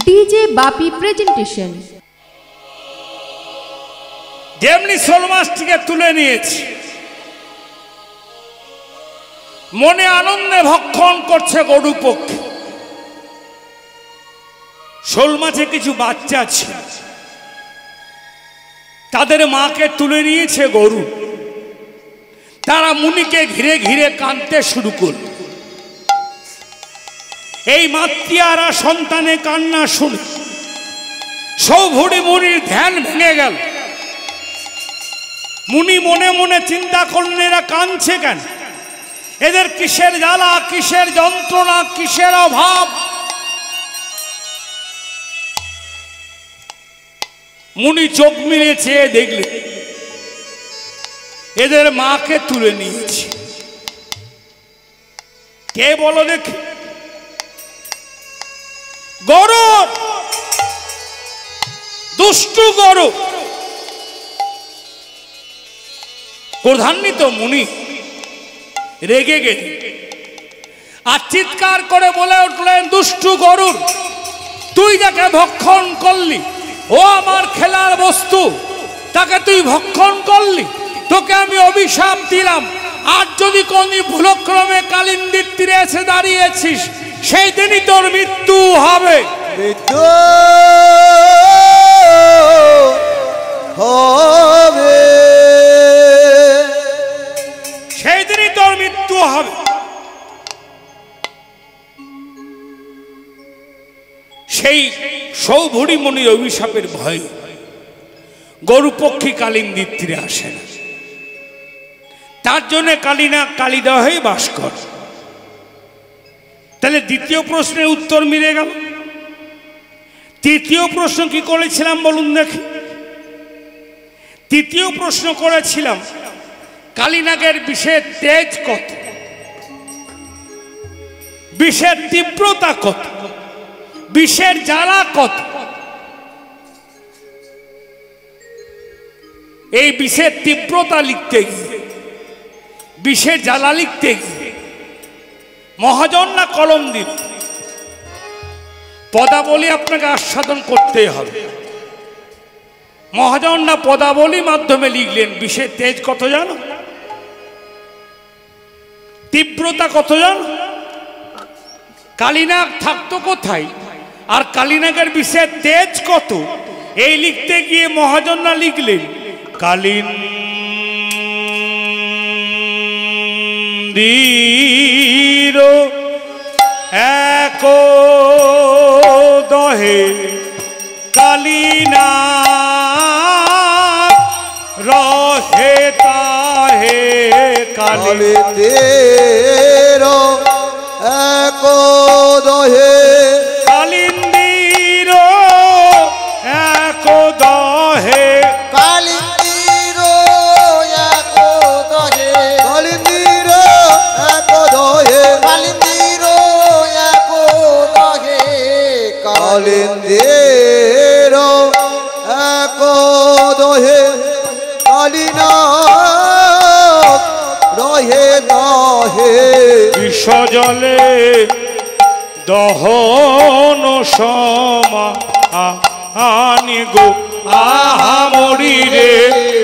DJ বাপি presentation. যেমনি শোল মাছটিকে তুলে নিয়েছি, মনে আনন্দে ভক্ষণ করছে গরু পক্ষী। শোল মাছে কিছু বাচ্চা ছিল, তাদের মাকে তুলে নিয়েছে গরু। তারা মুনিকে ঘিরে ঘিরে কাঁদতে শুরু করল। এই মাতৃহারা সন্তানের কান্না শুনে সৌভরি মুনির ধ্যান ভেঙে গেল। মুনি মনে মনে চিন্তা করলেন, এরা কাঁদছে কেন? এদের কিসের জ্বালা, কিসের যন্ত্রণা, কিসের অভাব? মুনি চোখ মিলে চেয়ে দেখলেন এদের মাকে তুলে নিয়েছে। কে বলো দেখি? গরু, দুষ্টু গরু। ক্রোধান্বিত মুনি রেগে গেলেন আর চিৎকার করে বলে উঠলেন, দুষ্টু গরুর, তুই যাকে ভক্ষণ করলি, ও আমার খেলার বস্তু, তাকে তুই ভক্ষণ করলি, তোকে আমি অভিশাপ দিলাম। আর যদি কোনদিন ভুলক্রমে কালিন্দীর তীরে এসে দাঁড়িয়েছিস, সেই দিনই তোর মৃত্যু হবে। মৃত্যু হবে, সেই দিনই তোর মৃত্যু হবে। সেই সৌভরি মুনির অভিশাপের ভয়ে গরু পক্ষী কালিন্দীর তীরে আসে না। তার জন্য কালিনাগ কালিদহে বাস কর। তাহলে দ্বিতীয় প্রশ্নের উত্তর মিলে গেল। তৃতীয় প্রশ্ন কি করেছিলাম বলুন দেখি? তৃতীয় প্রশ্ন করেছিলাম, কালিনাগের বিষের তেজ কত, বিষের তীব্রতা কত, বিষের জ্বালা কত? এই বিষের তীব্রতা লিখতে গিয়ে, বিষের জ্বালা লিখতে গিয়ে মহাজন না কলম দিন, পদাবলী আপনাকে আস্বাদন করতে হবে। মহাজন না পদাবলী মাধ্যমে লিখলেন বিষের তেজ কত জানো, তীব্রতা কত জানো? কালিনাগ থাকতো কোথায় আর কালিনাগের বিষের তেজ কত, এই লিখতে গিয়ে মহাজন না লিখলেন কালিন্দীর এক দহে কালিনাগ রহে তাহে কালিন্দির এক দহে, কালিন্দীর এক দহে, কালিন্দির এক দহে, কালিন্দির এক দহে, কালিন্দির এক দহে, কালিন্দির এক দহে, কালিনাগ রহে দহে, বিষজলে দহন সমানি গো আহা মরি রে,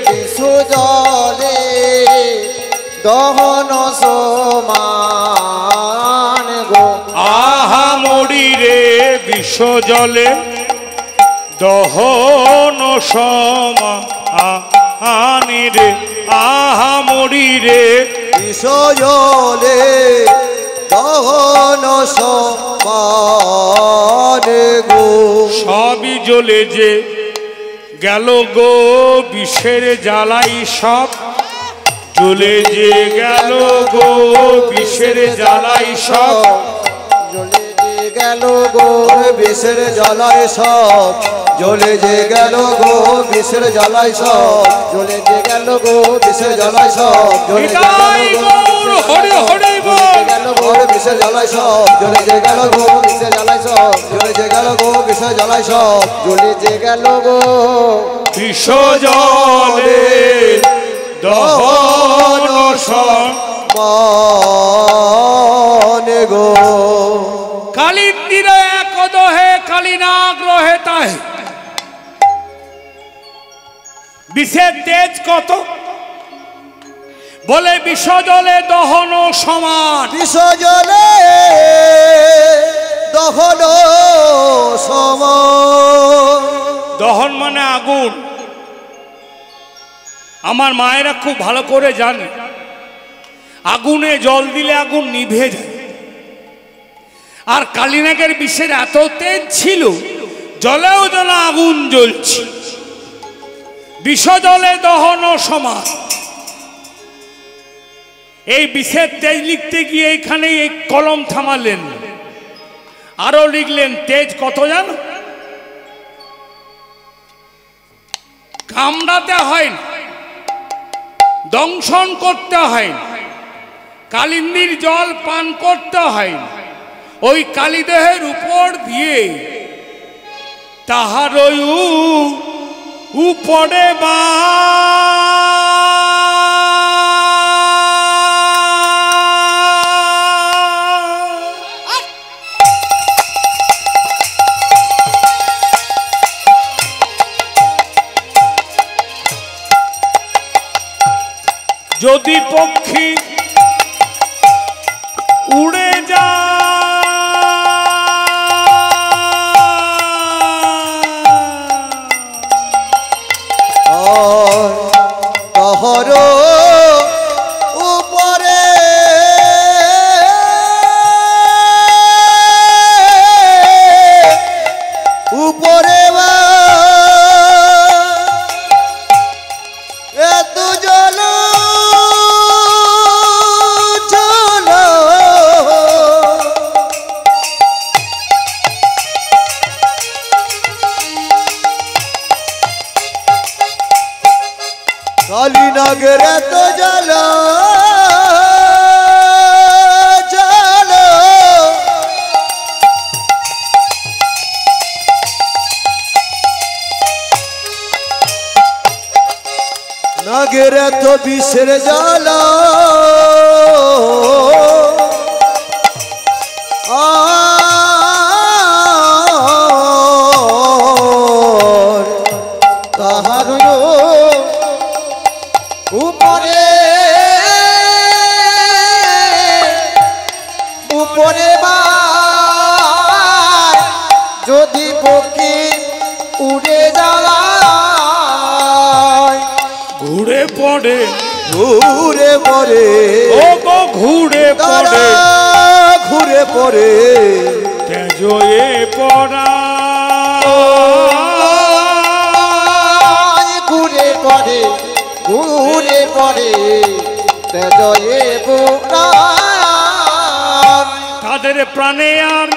বিষজলে দহন সমান গো আহা মরি রে, বিষজলে দহন সমানি রে, আহা মরি রে, বিষজলে দহন সমান গো। সবই জ্বলে যে গেল গো বিষের জ্বালাই, সব জ্বলে যে গেল গো বিষের জ্বালাই, সব জ্বলে যে গেল গো বিষের জ্বালায় সব, জ্বলে যে গেল গো বিষের জ্বালায় সব, জ্বলে যে গেল গো বিষের জ্বালায় সব, জ্বলে যে গেল গো বিষের জ্বালায় সব, জ্বলে যে গেল গো বিষের জ্বালায় সব, জ্বলে যে গেল গো বিষের জ্বালায় সব, জ্বলে যে গেল গো বিষ জলে দহন সমান গো। কালিন্দির এক দোহে কালিনাগ রহে তাহে। বিষের তেজ কত? বলে বিষ জলে দহন সমান। বিষ জলে দহন সমান। দহন মানে আগুন। আমার মায়েরা খুব ভালো করে জানে আগুনে জল দিলে আগুন নিভে যায়। আর কালিনাগের বিষের এত তেজ ছিল জলেও যেন আগুন জ্বলছে। বিষ জলে দহন সমান। এই বিষের তেজ লিখতে গিয়ে এখানে এই কলম থামালেন, আরো লিখলেন তেজ কত জানো? কামড়াতে হয় না, দংশন করতে হয় না, কালিন্দির জল পান করতে হয় না, ওই কালীদেহের উপর দিয়ে তাহার উপরে বা যদি পক্ষী উড়ে তহর উপরে উপরে এত জল কালিনাগের এত জল জল নাগের এত বিষের জল তাহার উপরে উপরে যদি পক্ষী উড়ে যায় ঘুরে পড়ে ঘুরে পড়ে ও গো ঘুরে পড়ে ঘুরে পড়ে তেজয়ে পড়া ঘুরে পড়ে ঘুরে পড়ে তেজয়ে পোড়া। তাদের প্রাণে আর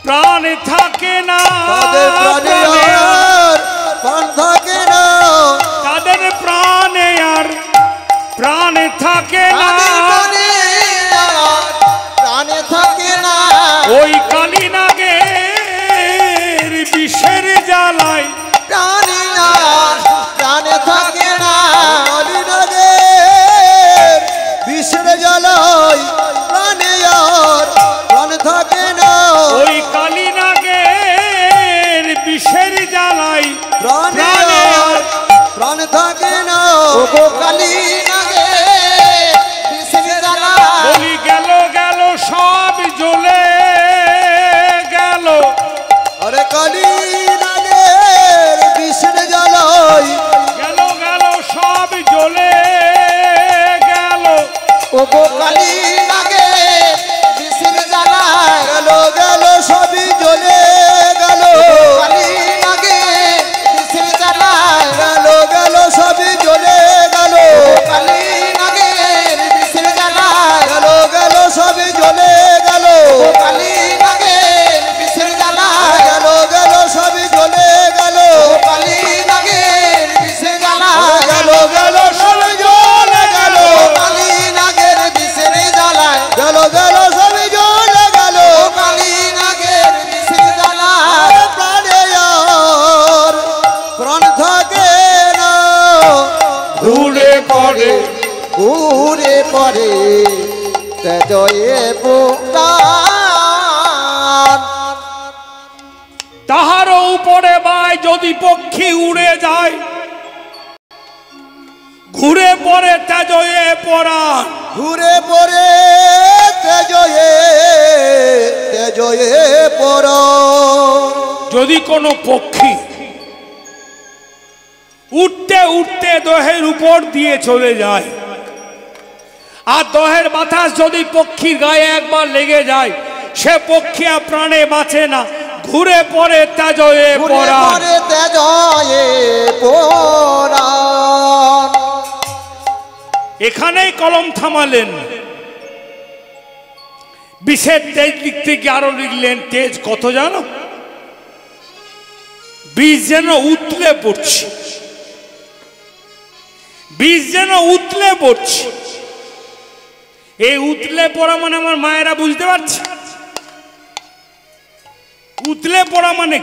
প্রাণ থাকে না, তাদের প্রাণে আর প্রাণ থাকে না, তাদের প্রাণে আর প্রাণ থাকে না, প্রাণে থাকে না। ওই কালিনাগের বিষের জ্বালায় প্রাণে আর প্রাণে থাকে না। কালিনাগের বিষের জ্বালায় প্রাণে আর প্রাণ থাকে না। ওই কালিনাগের বিষের জ্বালায় প্রাণে আর প্রাণ থাকে না। ও গো কালিনাগের বিষের জ্বালায় বলি গেল গেল সব জ্বলে গেল। আরে কালিনাগের বিষের জ্বালায় গেল গেল সব জ্বলে গেল। ও গো কালিনাগের বিষের জ্বালায় গেল গেল সবই জ্বলে গেল। কালিনাগের বিষের জ্বালায় গেল গেল সবই জ্বলে গেল। কালিনাগের বিষের জ্বালায় গেল গেল সবই জ্বলে গেল। কালিনাগের বিষের জ্বালায় গেল গেল সবই জ্বলে গেল। কালিনাগের বিষের জ্বালায় গেল গেল সবই জ্বলে গেল। কালিনাগের বিষের জ্বালায় গেল গেল সবই জ্বলে গেল। কালিনাগের বিষের জ্বালায় প্রাণে আর প্রাণ থাকে না। ঘুরে পড়ে ঘুরে পড়ে তেজয়ে পোড়া। তাহারও উপরে বায় যদি পক্ষী উড়ে যায়, ঘুরে পড়ে তেজয়ে পরাণ, ঘুরে পড়ে তেজয়ে পরাণ। যদি কোনো পক্ষী উঠতে উঠতে দহের উপর দিয়ে চলে যায়, আর দহের বাতাস যদি পক্ষীর গায়ে একবার লেগে যায়, সে পক্ষী আর প্রাণে বাঁচে না, ঘুরে পড়ে তেজয়ে পরাণ। এখানেই কলম থামালেন। বিষের তেজ লিখতে গিয়ে আরো লিখলেন, তেজ কত জানো? বিষ যেন উতলে পড়ছে, বিষ যেন উতলে পড়ছে। এই উতলে পড়া মানে আমার মায়েরা বুঝতে পারছে? উতলে পড়া মানে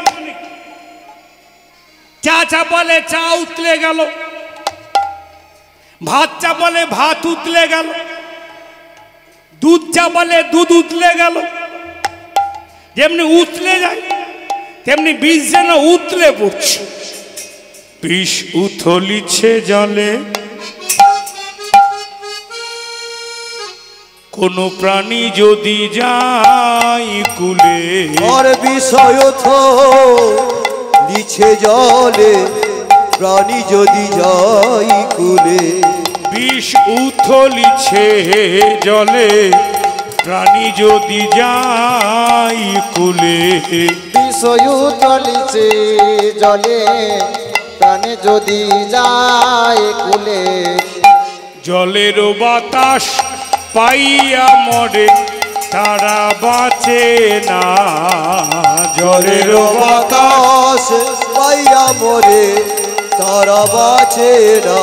চা চাপালে চা উতলে গেল, ভাত চাপালে ভাত উতলে গেল, দুধ চাপালে দুধ উতলে গেল। যেমনি উতলে যায় তেমনি বিষ যেন উতলে পড়ছে। বিষ উথলিছে জলে, কোন প্রাণী যদি যায় কুলে। আর বিষয় লিছে জলে, প্রাণী যদি যায় কুলে। বিষ উথলিছে জলে, প্রাণী যদি যায় কুলে। বিষয় লিছে জলে, প্রাণী যদি যায় কুলে। জলের বাতাস পাইয়া মরে, তারা বাঁচে না। জলের বাতাস পাইয়া মরে, তারা বাঁচে না।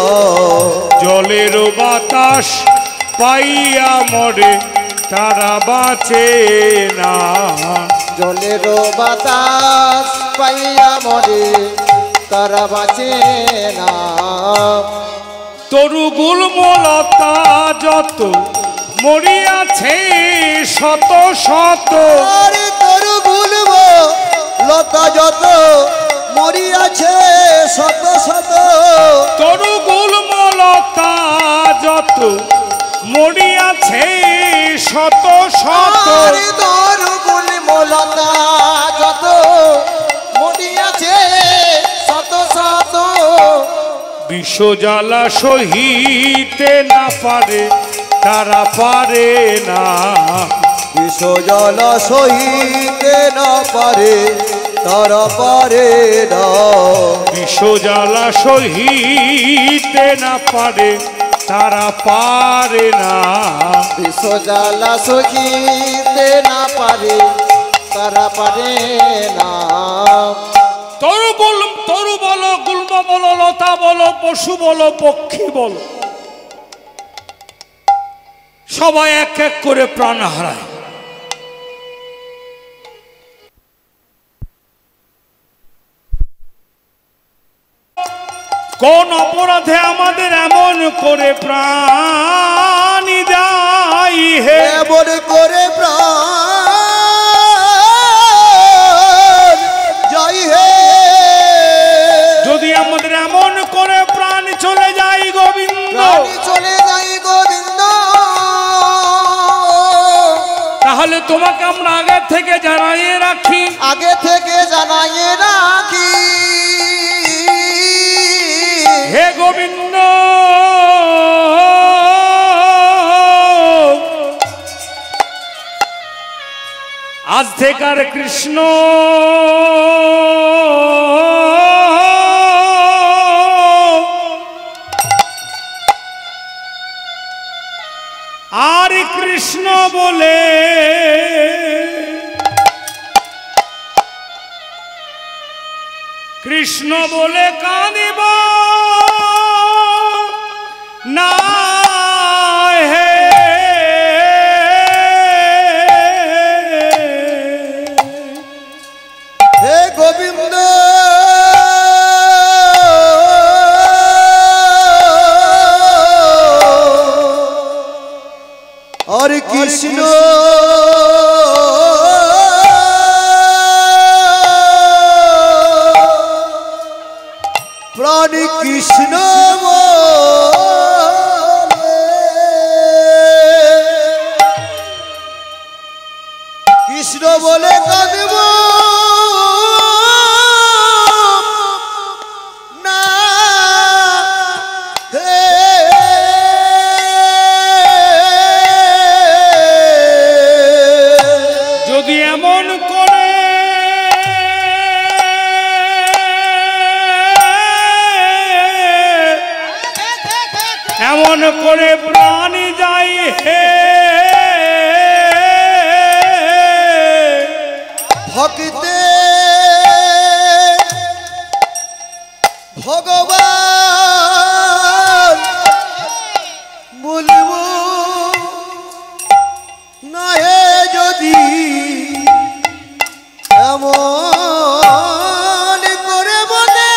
জলের বাতাস পাইয়া মরে, তারা বাঁচে না। জলের বাতাস পাইয়া মরে, তারা বাঁচে না। তরু গুল্মলতা যত মরিয়াছে শত শত। আরে তরু গুল্ম লতা যত মরিয়াছে শত শত। তরু গুল্মলতা যত মরিয়াছে শত শত। আরে তরু গুল্ম লতা যত মরিয়াছে শত শত। বিষজ্বালা সহিতে না পারে, তারা পারে না। বিষজ্বালা সহিতে না পারে, তারা পারে না। বিষজ্বালা সহিতে না পারে, তারা পারে না। বিষজ্বালা সহিতে না পারে, তারা পারে না। তরু বলো, গুল্ম বলো, লতা বলো, পশু বলো, পক্ষী বলো, সবাই এক এক করে প্রাণ হারায়। কোন অপরাধে আমাদের এমন করে প্রাণ যায় হে? এমন করে প্রাণ যাই হে। যদি আমাদের এমন করে প্রাণ চলে যায় গোবিন্দ, চলে যাই গোবিন্দ, তাহলে তোমাকে আমরা আগে থেকে জানাইয়ে রাখি, আগে থেকে জানাইয়ে রাখি। হে গোবিন্দ, আজ থেকে আর কৃষ্ণ আর কৃষ্ণ বলে কৃষ্ণ বলে কাঁদিব না হে। হে গোবিন্দ, আর কৃষ্ণ প্রাণী কৃষ্ণ কৃষ্ণ বলে কাঁদব না হে যদি এমন করে এমন করে প্রাণী যায় হে ভক্তে ভগবান বলব না হে যদি এমন করে বলে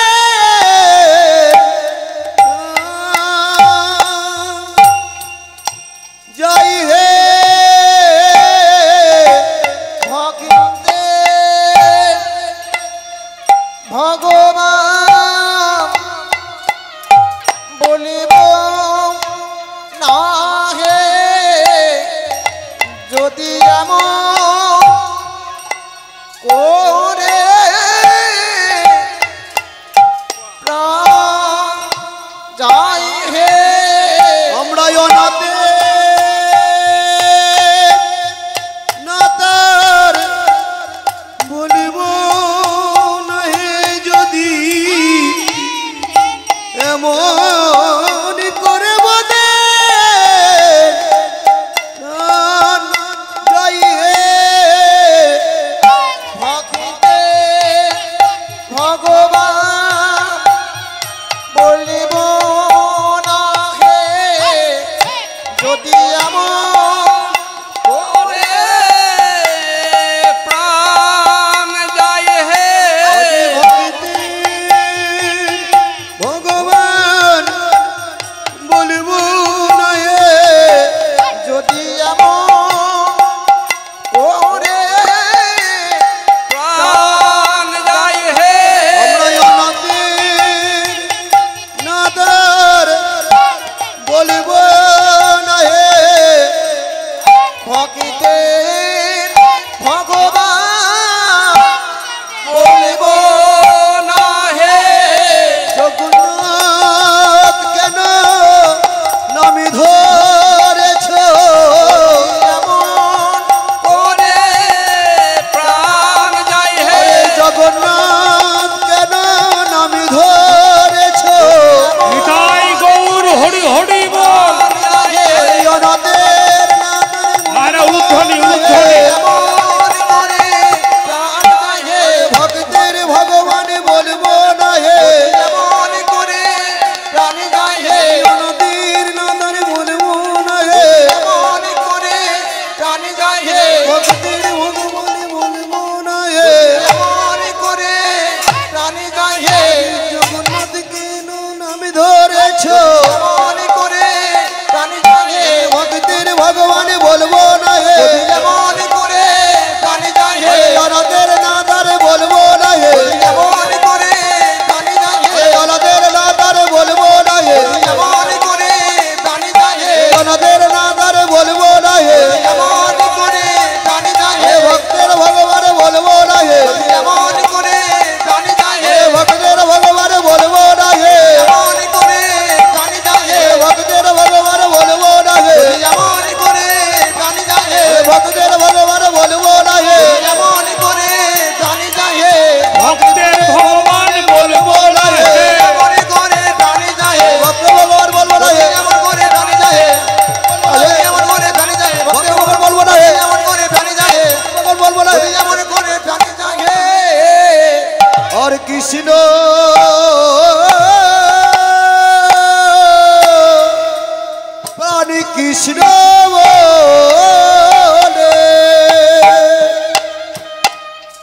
যাই হে ভগবান বলিব না হে যদি এমন করে প্রাণ যাই হে আমরা অনাথে নাতার বলিব এমন করে বলে যাই হে ভক্তে ভগবান বলিব না হে যদি এমন করে প্রাণ যাই হে ভগবান বলিব না হে যদি এমন করে প্রাণ যাই হে আমরা অনাথে নাদার বলিব না হে ভক্তে ভগবান বলিব না হে জগন্নাথ কেন নামি ধরেছ এমন করে প্রাণ যাই হে জগন্নাথ কেন নামি ধরেছ নিতাই গৌর হরি হরি বল অনাথের মারা উলুধ্বনি উলুধ্বনি ভক্তের ভগবান বলবো না হে এমন করে প্রাণ যায় হে অনাথের নাদার বলবো না হে এমন করে প্রাণ যায় হে ভক্তের ভগবান বলবো না হে এমন করে প্রাণ যায় হে জগন্নাথ কেন নামে ধরেছ এমন করে প্রাণ যায় হে ভক্তের ভগবান বলবো না হে এমন করে প্রাণ যায় হে অনাথের নাদার বলবো না হে এমন করে প্রাণ যায় হে অনাথের নাদার বলবো না হে এমন করে প্রাণ যায় হে অনাথের নাদার বলবো না হে এমন করে প্রাণ যায় হে ভক্তের ভগবান বলবো না হে এমন করে প্রাণ যায় হে ভক্তের ভগবান বলবো না হে এমন করে প্রাণ যায় হে ভক্তের ভগবান বলবো না হে এমন করে প্রাণ যায় হে ভক্তের ভগবান বলবো না হে এমন করে প্রাণ যায় হে ভক্তের ভগবান বলবো না হে এমন করে প্রাণ যায় হে ভক্ত ভগবান বলবো না হে এমন করে প্রাণ যায় হে এমন করে প্রাণ যায় হে ভক্ত ভগবান বলবো না হে এমন করে প্রাণ যায় হে ভগবান বলবো না হে এমন করে প্রাণ যায় হে আর কৃষ্ণ প্রাণী কৃষ্ণ বলে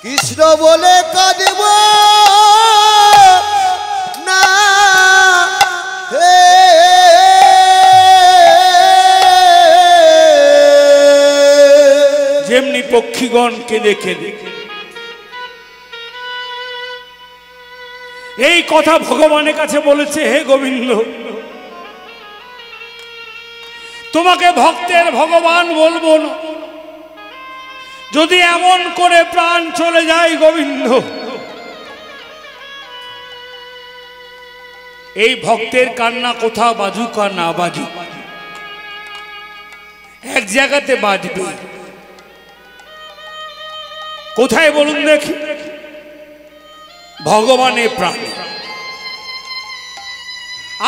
কৃষ্ণ বলে কাঁদব না হে যেমনি পক্ষীগণকে দেখে দেখে এই কথা ভগবানের কাছে বলেছে, হে গোবিন্দ, তোমাকে ভক্তের ভগবান বলবো না, যদি এমন করে প্রাণ চলে যায় গোবিন্দ, এই ভক্তের কান্না কোথাও বাজুক আর না বাজুক, এক জায়গাতে বাজবে। কোথায় বলুন দেখি? ভগবানের প্রাণে।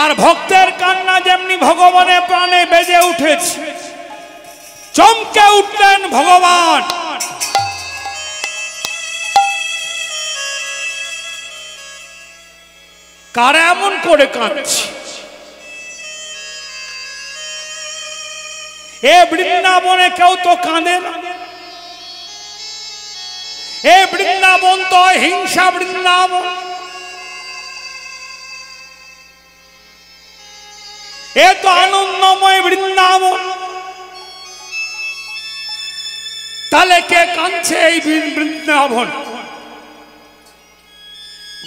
আর ভক্তের কান্না যেমনি ভগবানের প্রাণে বেজে উঠেছে, চমকে উঠলেন ভগবান। কারা এমন করে কাঁদছে? এ বৃন্দাবনে কেউ তো কাঁদে না। এ বৃন্দাবন তো হিংসা বৃন্দাবন। এ তো আনন্দময় বৃন্দাবন। তাহলে কে কাঁদছে এই বৃন্দাবন?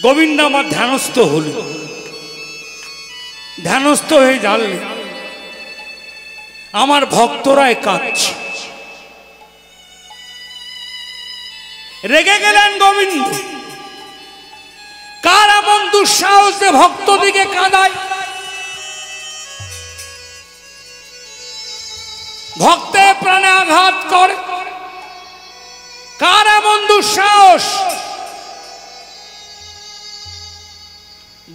গোবিন্দ আমার ধ্যানস্থ হল, ধ্যানস্থ হয়ে জানলে আমার ভক্তরাই কাঁদছে। রেগে গেলেন গোবিন্দ। কার এমন দুঃসাহস যে ভক্ত দিকে কাঁদায়? ভক্তের প্রাণে আঘাত করে। কার এমন দুঃসাহস?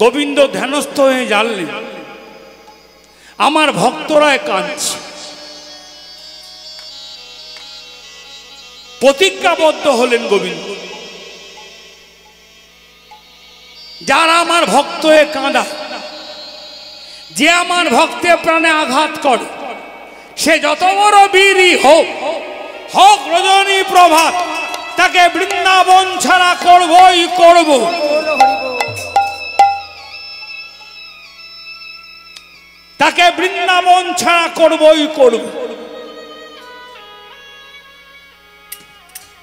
গোবিন্দ ধ্যানস্থ হয়ে জানলেন আমার ভক্তরাই কাঁদছে। প্রতিজ্ঞাবদ্ধ হলেন গোবিন্দ, যারা আমার ভক্ত হয়ে কাঁদা, যে আমার ভক্তের প্রাণে আঘাত করে, সে যত বড় বীরই হোক, হোক রজনী প্রভাত, তাকে বৃন্দাবন ছাড়া করবই করব। তাকে বৃন্দাবন ছাড়া করবই করব।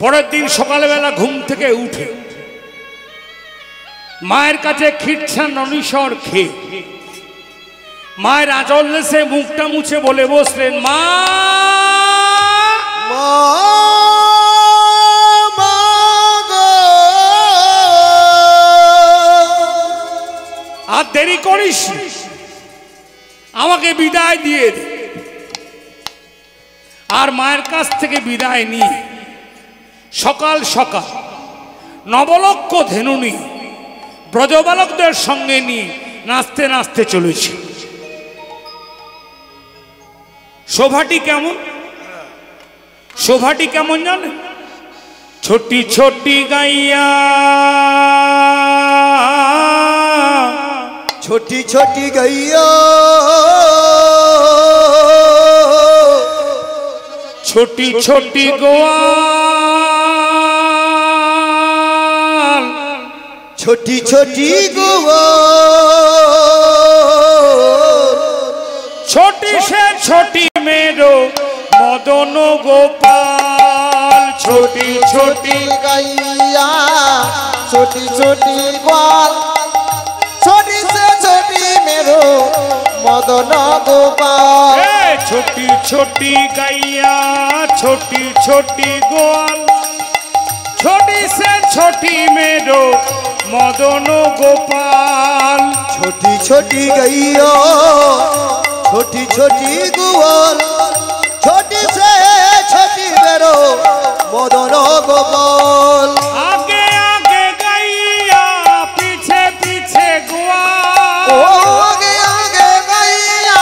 পরের দিন সকালবেলা ঘুম থেকে উঠে মায়ের কাছে খিরছান অনিসর খেয়ে মায়ের আঁচল সে মুখটা মুছে বলে বসলেন, মা আর দেরি করিস, আমাকে বিদায় দিয়ে দে। আর মায়ের কাছ থেকে বিদায় নিয়ে সকাল সকাল নবলক্ষ ধেনু নিয়ে ব্রজবালকদের সঙ্গে নিয়ে নাচতে নাচতে চলেছে। শোভাটি কেমন? শোভাটি কেমন জানেন? ছোটি ছোটি গাইয়া, ছোটি ছোটি গাইয়া, ছোটি ছোটি গোয়াল, ছোটি ছোটি গোয়াল, ছোটি সে ছোটি মেরো মদন গোপাল। ছোটি ছোটি গাইয়া, ছোটি ছোটি গোয়াল, ছোটি সে ছোটি মেরো মদন গোপাল। ছোটি ছোটি গাইয়া, ছোটি ছোটি গোয়াল, ছোটি সে ছোটি মেরো মদন গোপাল। ছোটি ছোটি গাইয়া, ছোটি ছোটি গোয়াল, ছোটি সে ছোটি মেরো মদন গোপাল। আগে আগে গাইয়া, পিছে পিছে গোয়াল, আগে আগে গাইয়া,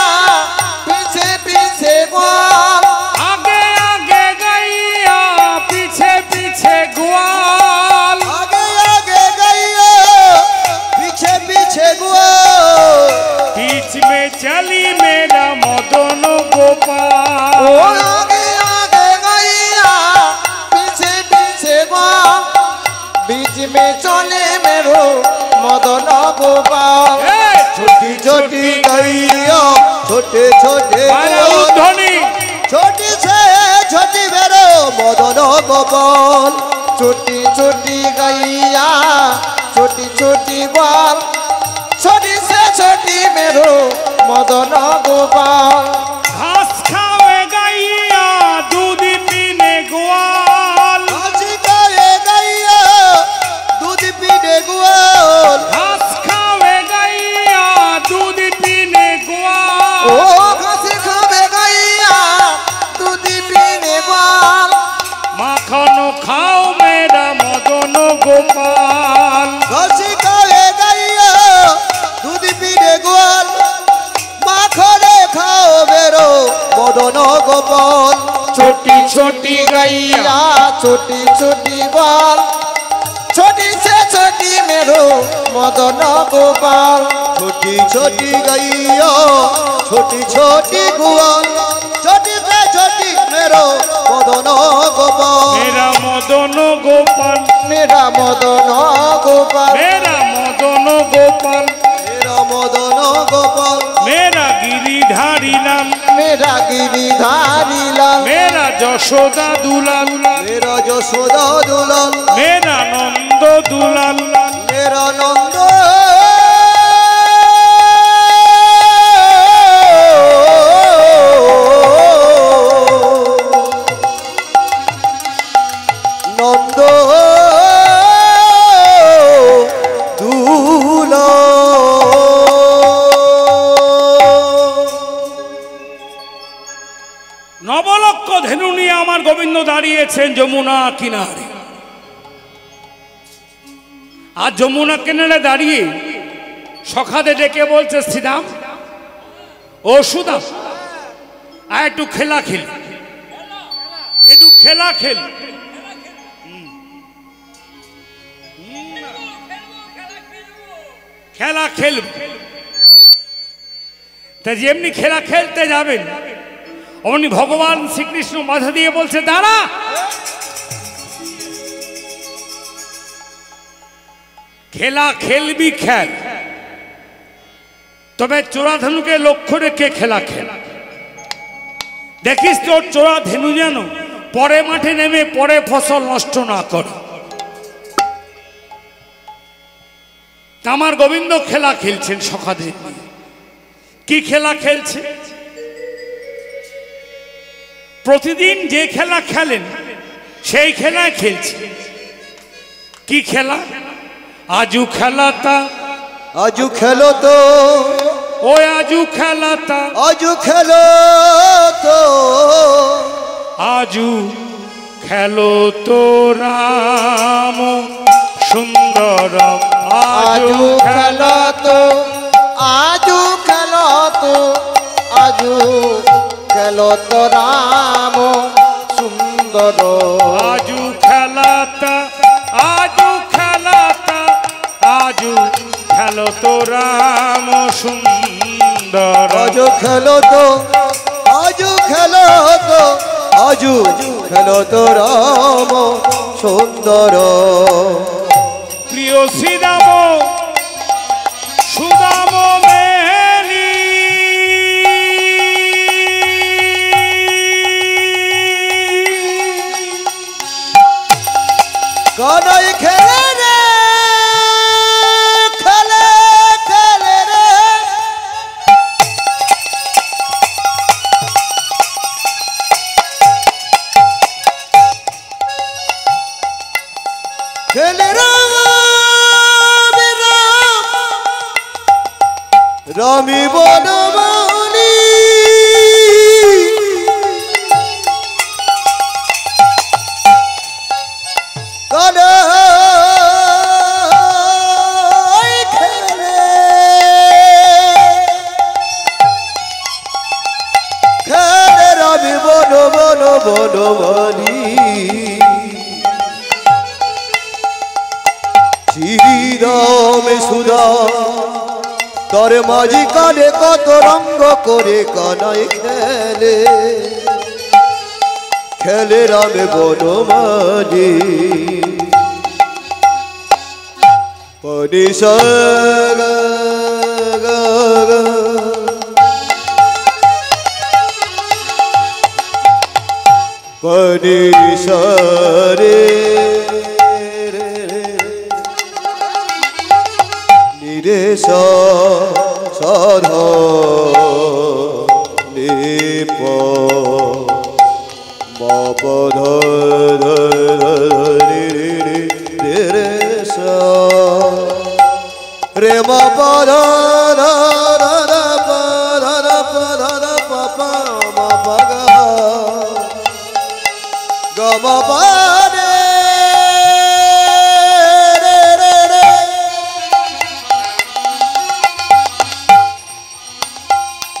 পিছে পিছে গোয়াল, আগে আগে গাইয়া, পিছে পিছে গোয়াল, আগে আগে গাইয়া, পিছে পিছে গোয়াল। बीच में चली मेरा मदन गोपाल। आगे आगे गैया, पीछे पीछे गोपाल, बीच में चले मेरो मदन गोपाल। छोटी छोटी गैया, छोटे छोटे ध्वनि, छोटी से छोटी मेरो मदन गोपाल। छोटी छोटी गैया, छोटी छोटी गोपाल, গোপাল ঘাস খাওয়ে গাইয়া দুধ পিনে গোয়াল ঘাস খাওয়ে গাইয়া দুধ পিনে গোয়াল ঘাস খাওয়ে গাইয়া দুধ পিনে গোয়াল ও ঘাস খাবে গাইয়া দুধ পিনে গোয়াল মাখন খাও মেরা মদন গোপাল ঘাস খাবে গাইয়া দুধ পিনে গোয়াল মাখনে খাও বেরো মদন গোপাল ছোটি ছোটি গাইয়া छोटी छोटी बाल छोटी से छोटी मेरो मदन गोपाल छोटी छोटी गैया छोटी छोटी गुआल छोटी से छोटी मेरो मदन गोपाल मेरा मदन गोपाल मेरा मदन गोपाल मेरा मदन गोपाल मेरा मदन गोपाल मेरा गिरिधारी लाल मेरा गिरिधारी लाल मेरा যশোদা দুলাল मेरा यशोदा दुलाल मेरा नंद दुलाल मेरा नंद नंद নবলক্ষ ধেনু নিয়ে আমার গোবিন্দ দাঁড়িয়েছেন যমুনা কিনারে আর যমুনা কিনারে দাঁড়িয়ে সখাদের ডেকে বলছে শ্রীরাম ও সুদাম আর একটু খেলা খেল একটু খেলা খেল খেলা খেলব তা যেমনি খেলা খেলতে যাবেন অমনি ভগবান শ্রীকৃষ্ণ বাধা দিয়ে বলছে দাঁড়া খেলা খেলবি খেল তবে চোরা ধনুকে লক্ষ্য রেখে খেলা খেল দেখিস তোর চোরা ধেনু যেন পরে মাঠে নেমে পরে ফসল নষ্ট না করে আমার গোবিন্দ খেলা খেলছেন সখাদের কি খেলা খেলছে প্রতিদিন যে খেলা খেলেন সেই খেলা খেলছে কি খেলা আজু খেলাতা आजू खेलो तो ও আজু খেলাতা आजू खेलो तो আজু খেলো তো রাম সুন্দর आजू खेलो तो आजू खेलो तो आजू खेलो तो राम सुंदर আজু খেলাতা আজু খেলাতা আজু খেলো তো রাম সুন্দর आजू खेलो तो आजू खेलो तो आजू खेलो तो राम सुंदर প্রিয় শ্রীরাম সুদাম মেলি कनई खेले रे खेले खेले रे खेले राम रामी बनमानी कनई खेले खेले रामी बनमानी শ্রীরাম সুদা তোর মাঝি কালে কত রঙ্গ করে কানাই খেলে খেলে রামে বনমাঝি পরিসা পরিসরে নিরেশ সাধ রে মা পা গ মা পা রে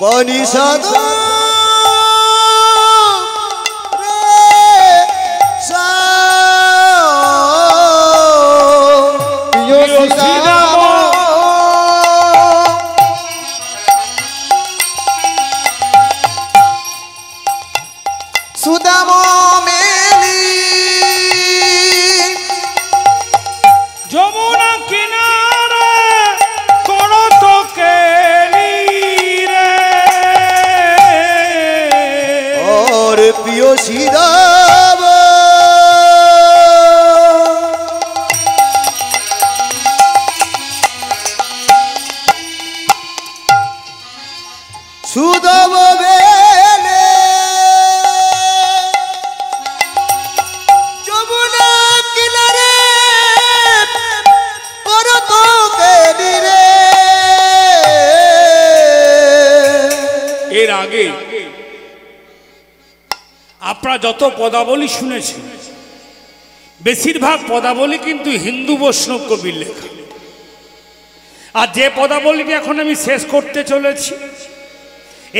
পানি সাদা সুদাম মেলি যমুনা কিনারে করো তো কেলি রে ওর প্রিয় শ্রীরাম সুদাম মেলি যমুনা কিনারে করো তো কেলি রে এর আগে আপনারা যত পদাবলী শুনেছেন বেশিরভাগ পদাবলী কিন্তু হিন্দু বৈষ্ণব কবির লেখা। আর যে পদাবলীটি এখন আমি শেষ করতে চলেছি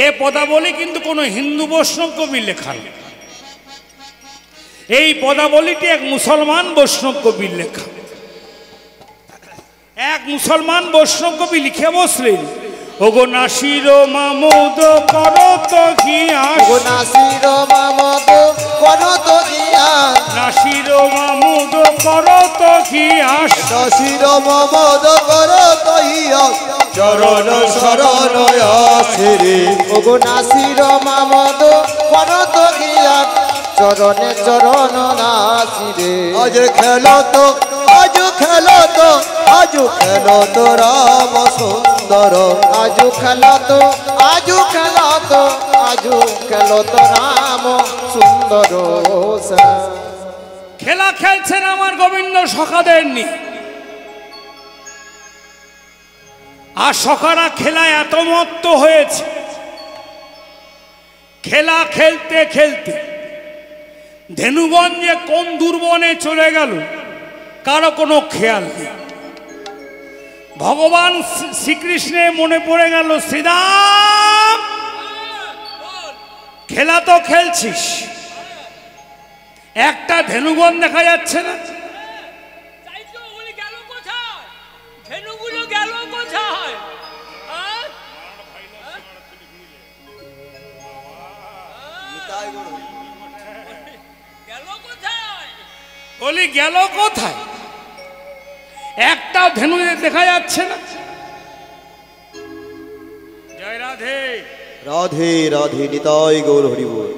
এ পদাবলী কিন্তু কোনো হিন্দু বৈষ্ণব কবির লেখা না। এই পদাবলীটি এক মুসলমান বৈষ্ণব কবির লেখা। এক মুসলমান বৈষ্ণব কবি লিখে বসলেন, ওগো নাসির মামুদ করো তো গিয়াস, নাসির মামদ করো তো গিয়াস, নাসির মামুদ করো তো গিয়াস, নাসির মামদ করো তো গিয়াস, চরণ শরণ আসে রে ওগো নাসির মামদ করো তো গিয়াস, চরণে চরণ নাসি রে আজ খেলো তো আজ খেলো তো আজ খেলো তো রাম সুন্দর আজ খেলো তো আজ খেলো তো আজ খেলো তো রাম সুন্দর খেলা খেলছেন আমার গোবিন্দ সখাদের নিয়ে। আর সখারা খেলায় এত মত্ত হয়েছে, খেলা খেলতে খেলতে ধেনুগঞ্জে কোন দুর্বনে চলে গেল কারো কোনো খেয়াল নেই। ভগবান শ্রীকৃষ্ণের মনে পড়ে গেল, শ্রীরাম খেলা তো খেলছিস, একটা ধেনুগণ দেখা যাচ্ছে না, বলি গেল কোথায়? একটা ধেনু দেখা যাচ্ছে না। জয় রাধে রাধে রাধে নিতাই গৌর হরি বল।